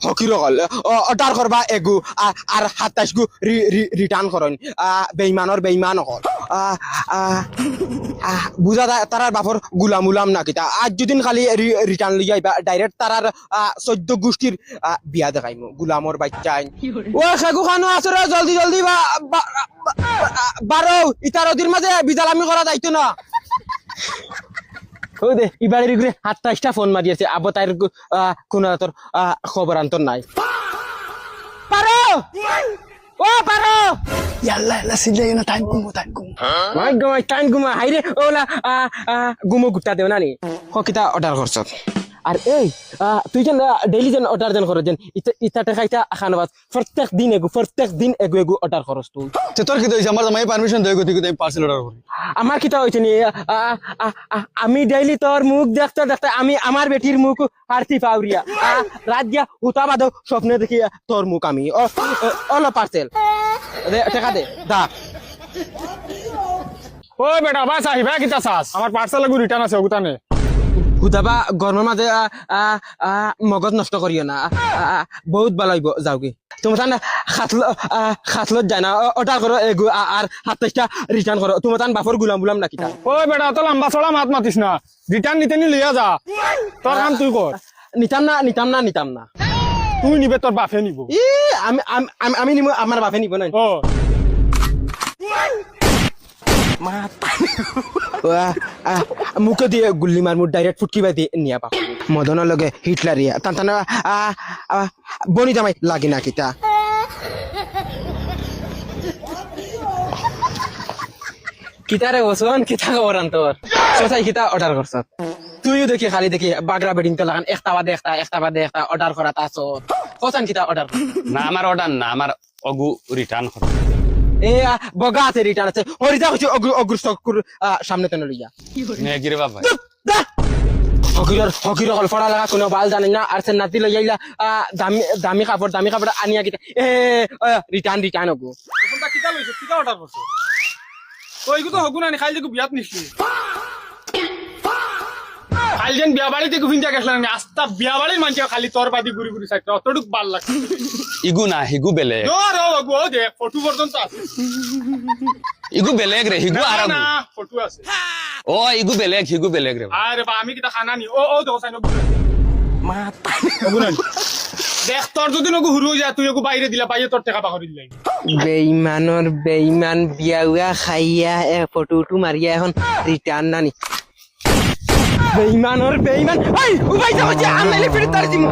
হকির হল অর্ডার করবা এগু আর 27 গু রিটার্ন করেন বেইমান হল বুঝা তারার বাপর গুলাম উলাম না কিতা আজ যদিন খালি রিটার্ন লই যাইবা ডাইরেক্ট তারার 14 গোষ্ঠীর বিয়া দেখাইমু গুলামর বাচ্চাই ও খেগু খানো আসরে জলদি বারো ইতার ওদির মাঝে বিজালামি করা যাইতো না ও দে ইবাড়ির ঘুরে 27টা ফোন মারিয়েছে আবো তার কোন তোর খবর আন্তর নাই পারো ও পারো ইয়াল্লা সিলে না টাইম কম মাই গো টাইম গুমা হাইরে ওলা গুমো গুটা দেও নানি হকিতা অর্ডার করছ আর এই তুই যেন ডেইলি যেন অর্ডার যেন করছ যেন ইতা টাকাইতা খানাবাদ প্রত্যেক দিন এগু অর্ডার করছ তুই তে তোর কি হইছে আমার জামাই পারমিশন দেই গতি আমি পার্সেল অর্ডার করি আমার কিতা হইছে নি আমি ডেইলি তোর মুখ দেখতে আমি আমার বেটির মুখ হারতি পাউরিয়া রাত দিয়া উতা বাদ স্বপ্নে দেখি তোর মুখ আমি অল পার্সেল দে টাকা দে দা ও বেটা বাস আহিবা কিতা চাস আমার পার্সেল গু রিটার্ন আছে ওগুতানে হুদাবা গরমের মাঝে মগজ নষ্ট করিও না বহুত ভালো হইব যাও কি তোমার তান খাতলত যায় না অর্ডার করো আর 27টা রিটার্ন করো তোমার তান বাপর গুলাম নাকি তা ও বেটা তো লম্বা চড়া মাত মাতিস না রিটার্ন নিতে নি লিয়া যা তোর কাম তুই কর নিতাম না তুই নিবে তোর বাপে নিব আমি নিব আমার বাপে নিব না ও মুখে দিয়ে গুল্লি মার মুখ ডাইরেক্ট ফুটকি বাই দিয়ে নিয়া পাবো মদনের লগে হিটলারিয়া টান বনি জামাই লাগি না কিতা কিতারে বসন কিতা খবর তোর সোসাই কিতা অর্ডার করছ তুইও দেখি বাগরা বেডিং তো লাগান একটা বাদে একটা অর্ডার করা তাছ কোসান কিতা অর্ডার না আমার অর্ডার না আমার অগু রিটার্ন কর এ বগা আছে রিটার্ন আছে হরিজা হচ্ছে অগ্র স্টকুর সামনে তেন লইয়া নেগিরে বাবা হকির হল ফড়া লাগা কোনো বাল জানি না আর সে নাতি লই আইলা দামি কাপড় আনিয়া কিতা এ রিটার্ন হগু কোনটা কিতা লইছ কিতা অর্ডার করছ কইগু তো হগু না খাই দেখু বিয়াত নিছি খালি যেন বিয়া বাড়িতে গুফিন যা গেছলাম আস্তা বিয়া বাড়ির মানুষ খালি তোর বাদি ঘুরি সাইড অতটুক ভাল লাগছে ইগু না হিগু বেলে হগু ও দে ফটো পর্যন্ত আছে ইগু বেলেগ রে হিগু আর না ফটো আছে ও ইগু বেলেগ রে আরে বা আমি কিতা খানা নি ও দেখো সাইন মা হগু না দেখ তোর যদি নগু হুরু যা তুই ওগু বাইরে দিলা পাইয়ে তোর টাকা পাকড়ি দিলাই বেইমান বিয়াউয়া খাইয়া ফটো মারিয়া এখন রিটার্ন নানি বেইমান ওই উবাই যাও যে আমি ফিরে তার দিমু